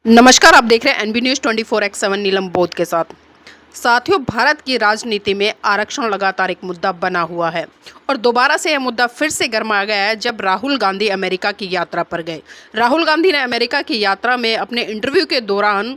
नमस्कार, आप देख रहे हैं एनबी न्यूज़ 24/7 नीलम बोध के साथ। साथियों, भारत की राजनीति में आरक्षण लगातार एक मुद्दा बना हुआ है और दोबारा से यह मुद्दा फिर से गर्मा गया है जब राहुल गांधी अमेरिका की यात्रा पर गए। राहुल गांधी ने अमेरिका की यात्रा में अपने इंटरव्यू के दौरान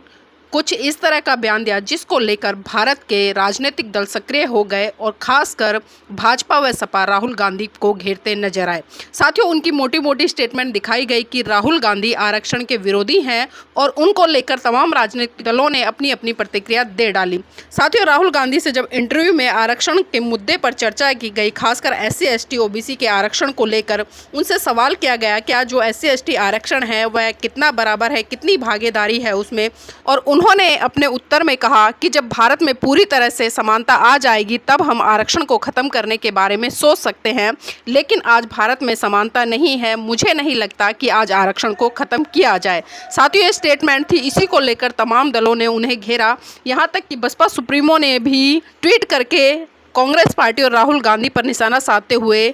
कुछ इस तरह का बयान दिया जिसको लेकर भारत के राजनीतिक दल सक्रिय हो गए और खासकर भाजपा व सपा राहुल गांधी को घेरते नजर आए। साथियों, उनकी मोटी मोटी स्टेटमेंट दिखाई गई कि राहुल गांधी आरक्षण के विरोधी हैं और उनको लेकर तमाम राजनीतिक दलों ने अपनी अपनी प्रतिक्रिया दे डाली। साथियों, राहुल गांधी से जब इंटरव्यू में आरक्षण के मुद्दे पर चर्चा की गई, खासकर SC ST OBC के आरक्षण को लेकर उनसे सवाल किया गया क्या जो SC ST आरक्षण है वह कितना बराबर है, कितनी भागीदारी है उसमें, और उन्होंने अपने उत्तर में कहा कि जब भारत में पूरी तरह से समानता आ जाएगी तब हम आरक्षण को ख़त्म करने के बारे में सोच सकते हैं, लेकिन आज भारत में समानता नहीं है। मुझे नहीं लगता कि आज आरक्षण को ख़त्म किया जाए। साथियों, ये स्टेटमेंट थी, इसी को लेकर तमाम दलों ने उन्हें घेरा। यहाँ तक कि बसपा सुप्रीमो ने भी ट्वीट करके कांग्रेस पार्टी और राहुल गांधी पर निशाना साधते हुए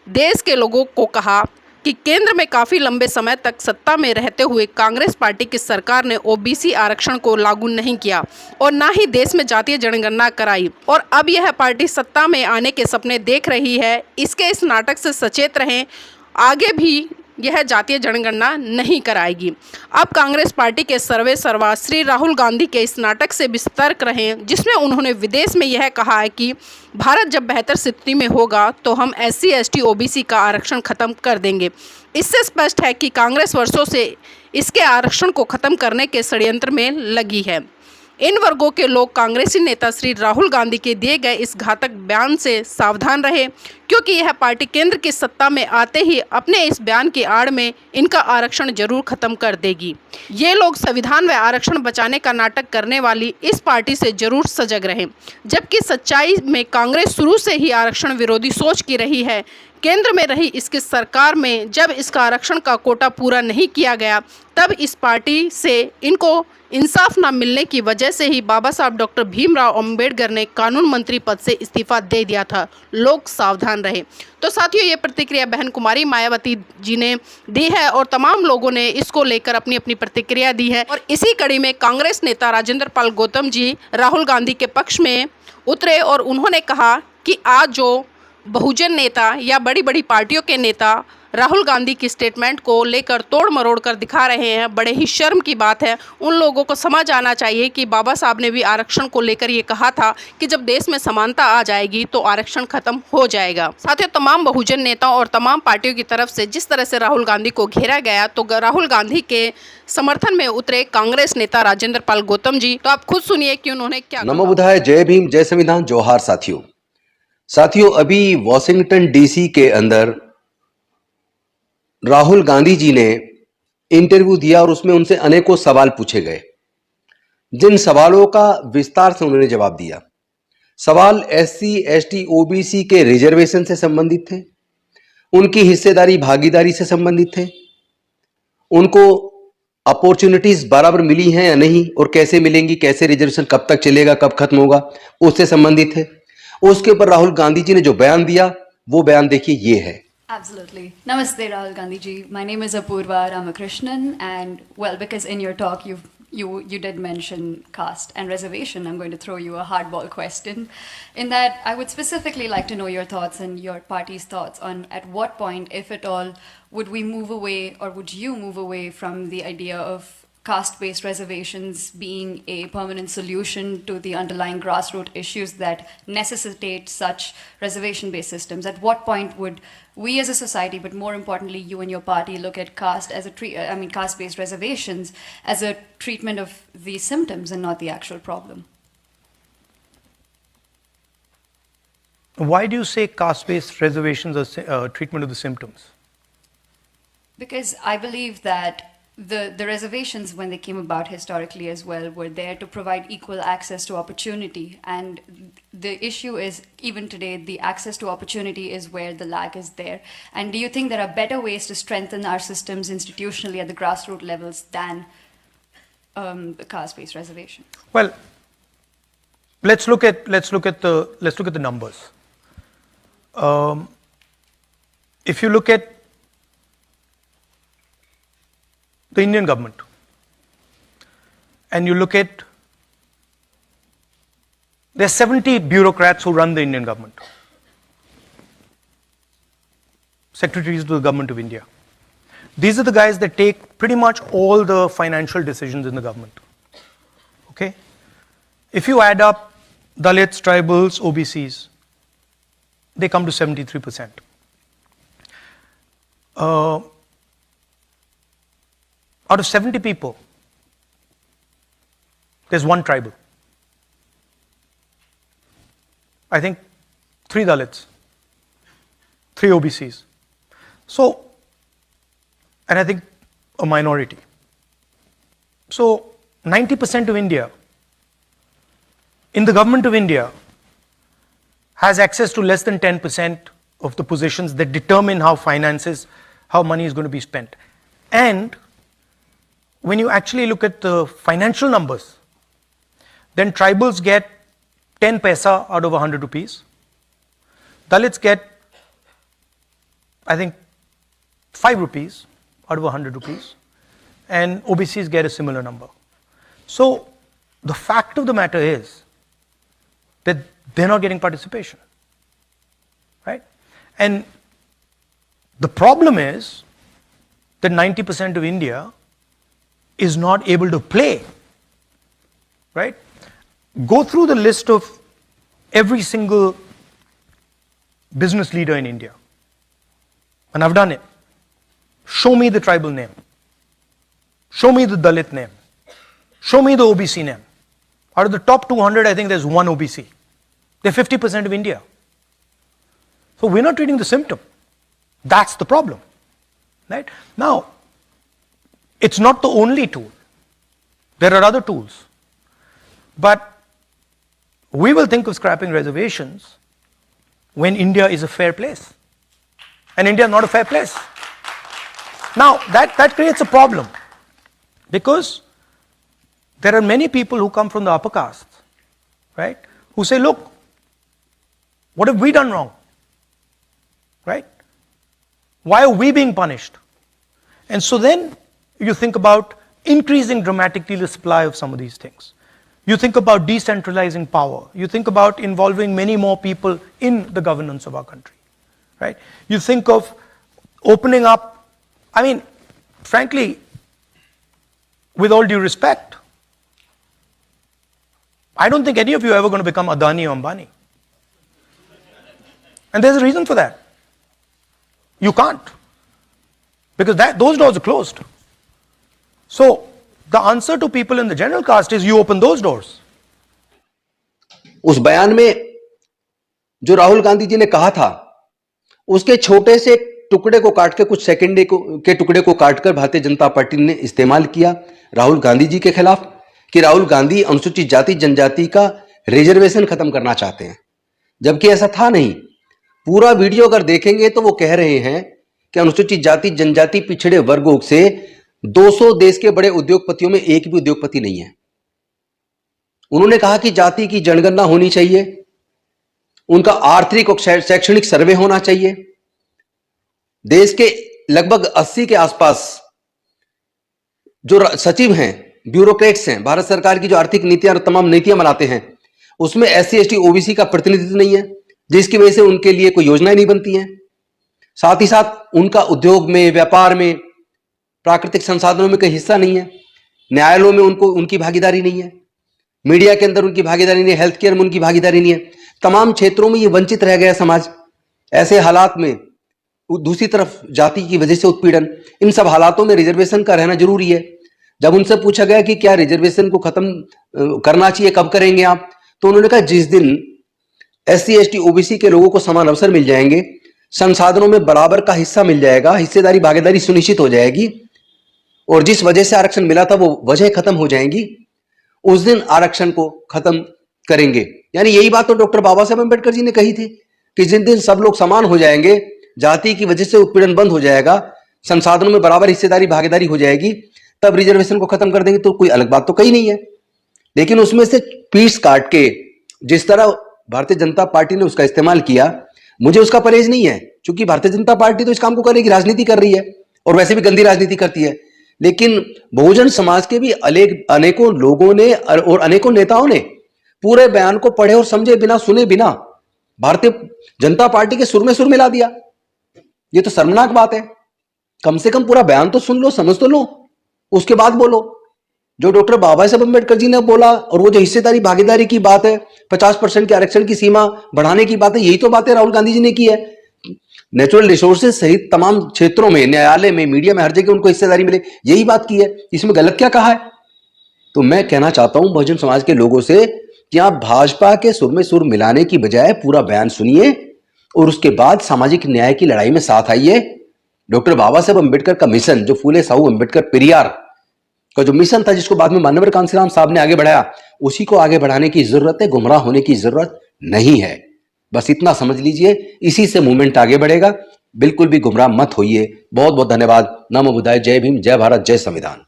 देश के लोगों को कहा कि केंद्र में काफ़ी लंबे समय तक सत्ता में रहते हुए कांग्रेस पार्टी की सरकार ने OBC आरक्षण को लागू नहीं किया और ना ही देश में जातीय जनगणना कराई, और अब यह पार्टी सत्ता में आने के सपने देख रही है। इसके इस नाटक से सचेत रहें, आगे भी यह जातीय जनगणना नहीं कराएगी। अब कांग्रेस पार्टी के सर्वे सर्वा श्री राहुल गांधी के इस नाटक से भी सतर्क रहें जिसमें उन्होंने विदेश में यह कहा है कि भारत जब बेहतर स्थिति में होगा तो हम SC ST OBC का आरक्षण खत्म कर देंगे। इससे स्पष्ट है कि कांग्रेस वर्षों से इसके आरक्षण को खत्म करने के षड्यंत्र में लगी है। इन वर्गों के लोग कांग्रेसी नेता श्री राहुल गांधी के दिए गए इस घातक बयान से सावधान रहे, क्योंकि यह पार्टी केंद्र की सत्ता में आते ही अपने इस बयान की आड़ में इनका आरक्षण जरूर खत्म कर देगी। ये लोग संविधान व आरक्षण बचाने का नाटक करने वाली इस पार्टी से जरूर सजग रहें, जबकि सच्चाई में कांग्रेस शुरू से ही आरक्षण विरोधी सोच की रही है। केंद्र में रही इसकी सरकार में जब इसका आरक्षण का कोटा पूरा नहीं किया गया तब इस पार्टी से इनको इंसाफ न मिलने की वजह से ही बाबा साहब डॉक्टर भीमराव अंबेडकर ने कानून मंत्री पद से इस्तीफा दे दिया था। लोग सावधान रहे। तो साथियों, ये प्रतिक्रिया बहन कुमारी मायावती जी ने दी है और तमाम लोगों ने इसको लेकर अपनी अपनी प्रतिक्रिया दी है। और इसी कड़ी में कांग्रेस नेता राजेंद्र पाल गौतम जी राहुल गांधी के पक्ष में उतरे और उन्होंने कहा कि आज जो बहुजन नेता या बड़ी बड़ी पार्टियों के नेता राहुल गांधी की स्टेटमेंट को लेकर तोड़ मरोड़ कर दिखा रहे हैं, बड़े ही शर्म की बात है। उन लोगों को समझ आना चाहिए कि बाबा साहब ने भी आरक्षण को लेकर ये कहा था कि जब देश में समानता आ जाएगी तो आरक्षण खत्म हो जाएगा। साथियों, तमाम बहुजन नेताओं और तमाम पार्टियों की तरफ से जिस तरह से राहुल गांधी को घेरा गया, तो राहुल गांधी के समर्थन में उतरे कांग्रेस नेता राजेंद्र पाल गौतम जी। तो आप खुद सुनिए कि उन्होंने क्या कहा। नमो बुद्धाय, जय भीम, जय संविधान, जोहार। साथियों, अभी वॉशिंगटन DC के अंदर राहुल गांधी जी ने इंटरव्यू दिया और उसमें उनसे अनेकों सवाल पूछे गए, जिन सवालों का विस्तार से उन्होंने जवाब दिया। सवाल SC ST OBC के रिजर्वेशन से संबंधित थे, उनकी हिस्सेदारी भागीदारी से संबंधित थे, उनको अपॉर्चुनिटीज बराबर मिली हैं या नहीं और कैसे मिलेंगी, कैसे रिजर्वेशन कब तक चलेगा, कब खत्म होगा, उससे संबंधित है। उसके ऊपर राहुल गांधी जी ने जो बयान दिया वो बयान देखिए, ये है। Absolutely. Namaste, Rahul Gandhi ji. My name is Apurva Ramakrishnan, and well, because in your talk you did mention caste and reservation, I'm going to throw you a hardball question. In that, I would specifically like to know your thoughts and your party's thoughts on at what point, if at all, would we move away or would you move away from the idea of caste-based reservations being a permanent solution to the underlying grassroots issues that necessitate such reservation-based systems? At what point would we as a society, but more importantly you and your party, look at caste as caste-based reservations as a treatment of the symptoms and not the actual problem? Why do you say caste-based reservations are treatment of the symptoms? Because I believe that the reservations, when they came about historically as well, were there to provide equal access to opportunity. And the issue is, even today, the access to opportunity is where the lag is there. And do you think there are better ways to strengthen our systems institutionally at the grassroots levels than the caste-based reservation? Well, let's look at the numbers. If you look at the Indian government, and you look at, there's 70 bureaucrats who run the Indian government, secretaries to the government of India. These are the guys that take pretty much all the financial decisions in the government. Okay? If you add up Dalits, tribals, OBCs, they come to 73%. Out of 70 people, there's one tribal. I think 3 Dalits, 3 OBCs. So, and I think a minority. So, 90% of India, in the government of India, has access to less than 10% of the positions that determine how money is going to be spent. And when you actually look at the financial numbers, then tribals get 10 paisa out of 100 rupees. Dalits get, I think, 5 rupees out of 100 rupees. And OBCs get a similar number. So, the fact of the matter is that they're not getting participation. Right? And the problem is that 90% of India is not able to play. Right? Go through the list of every single business leader in India. And I've done it. Show me the tribal name. Show me the Dalit name. Show me the OBC name. Out of the top 200, I think there's one OBC. They're 50% of India. So we're not treating the symptom. That's the problem. Right? Now, it's not the only tool. There are other tools. But we will think of scrapping reservations when India is a fair place. And India is not a fair place. Now, that creates a problem. Because there are many people who come from the upper castes, right, who say, look, what have we done wrong? Right? Why are we being punished? And so then you think about increasing dramatically the supply of some of these things. You think about decentralizing power. You think about involving many more people in the governance of our country. Right? You think of opening up, I mean, frankly, with all due respect, I don't think any of you are ever going to become Adani or Ambani. And there's a reason for that. You can't. Because those doors are closed. So, the answer to people in the general caste is you open those doors. उस बयान में जो राहुल गांधी जी ने कहा था, उसके छोटे से टुकड़े को काट के, कुछ सेकंड के टुकड़े को काटकर भारतीय जनता पार्टी ने इस्तेमाल किया राहुल गांधी जी के खिलाफ कि राहुल गांधी अनुसूचित जाति जनजाति का रिजर्वेशन खत्म करना चाहते हैं, जबकि ऐसा था नहीं। पूरा वीडियो अगर देखेंगे तो वो कह रहे हैं कि अनुसूचित जाति जनजाति पिछड़े वर्गों से 200 देश के बड़े उद्योगपतियों में एक भी उद्योगपति नहीं है। उन्होंने कहा कि जाति की जनगणना होनी चाहिए, उनका आर्थिक और शैक्षणिक सर्वे होना चाहिए। देश के लगभग 80 के आसपास जो सचिव हैं, ब्यूरोक्रेट्स हैं, भारत सरकार की जो आर्थिक नीतियां और तमाम नीतियां बनाते हैं, उसमें SC ST OBC का प्रतिनिधित्व नहीं है, जिसकी वजह से उनके लिए कोई योजनाएं नहीं बनती हैं। साथ ही साथ उनका उद्योग में, व्यापार में, प्राकृतिक संसाधनों में कोई हिस्सा नहीं है, न्यायालयों में उनकी भागीदारी नहीं है, मीडिया के अंदर उनकी भागीदारी नहीं है, हेल्थ केयर में उनकी भागीदारी नहीं है। तमाम क्षेत्रों में ये वंचित रह गया समाज। ऐसे हालात में दूसरी तरफ जाति की वजह से उत्पीड़न, इन सब हालातों में रिजर्वेशन का रहना जरूरी है। जब उनसे पूछा गया कि क्या रिजर्वेशन को खत्म करना चाहिए, कब करेंगे आप, तो उन्होंने कहा जिस दिन SC ST OBC के लोगों को समान अवसर मिल जाएंगे, संसाधनों में बराबर का हिस्सा मिल जाएगा, हिस्सेदारी भागीदारी सुनिश्चित हो जाएगी और जिस वजह से आरक्षण मिला था वो वजह खत्म हो जाएंगी, उस दिन आरक्षण को खत्म करेंगे। यानी यही बात तो डॉक्टर बाबा साहब अम्बेडकर जी ने कही थी कि जिस दिन सब लोग समान हो जाएंगे, जाति की वजह से उत्पीड़न बंद हो जाएगा, संसाधनों में बराबर हिस्सेदारी भागीदारी हो जाएगी, तब रिजर्वेशन को खत्म कर देंगे। तो कोई अलग बात तो कही नहीं है, लेकिन उसमें से पीस काट के जिस तरह भारतीय जनता पार्टी ने उसका इस्तेमाल किया, मुझे उसका परहेज नहीं है, क्योंकि भारतीय जनता पार्टी तो इस काम को करने की राजनीति कर रही है और वैसे भी गंदी राजनीति करती है। लेकिन बहुजन समाज के भी अनेकों लोगों ने और अनेकों नेताओं ने पूरे बयान को पढ़े और समझे बिना, सुने बिना भारतीय जनता पार्टी के सुर में सुर मिला दिया। ये तो शर्मनाक बात है। कम से कम पूरा बयान तो सुन लो, समझ तो लो, उसके बाद बोलो। जो डॉक्टर बाबा साहब अम्बेडकर जी ने बोला और वो जो हिस्सेदारी भागीदारी की बात है, 50% के आरक्षण की सीमा बढ़ाने की बात है, यही तो बातें राहुल गांधी जी ने की है। नेचुरल रिसोर्सेज सहित तमाम क्षेत्रों में, न्यायालय में, मीडिया में, हर जगह उनको हिस्सेदारी मिले, यही बात की है। इसमें गलत क्या कहा है? तो मैं कहना चाहता हूं बहुजन समाज के लोगों से कि आप भाजपा के सुर में सुर मिलाने की बजाय पूरा बयान सुनिए और उसके बाद सामाजिक न्याय की लड़ाई में साथ आइए। डॉक्टर बाबा साहब अम्बेडकर का मिशन, जो फूले साहू अम्बेडकर पेरियार का जो मिशन था, जिसको बाद में माननीय कांशीराम साहब ने आगे बढ़ाया, उसी को आगे बढ़ाने की जरूरत है। गुमराह होने की जरूरत नहीं है। बस इतना समझ लीजिए, इसी से मूवमेंट आगे बढ़ेगा। बिल्कुल भी गुमराह मत होइए। बहुत बहुत धन्यवाद। नमो बुद्धाय। जय भीम, जय भारत, जय संविधान।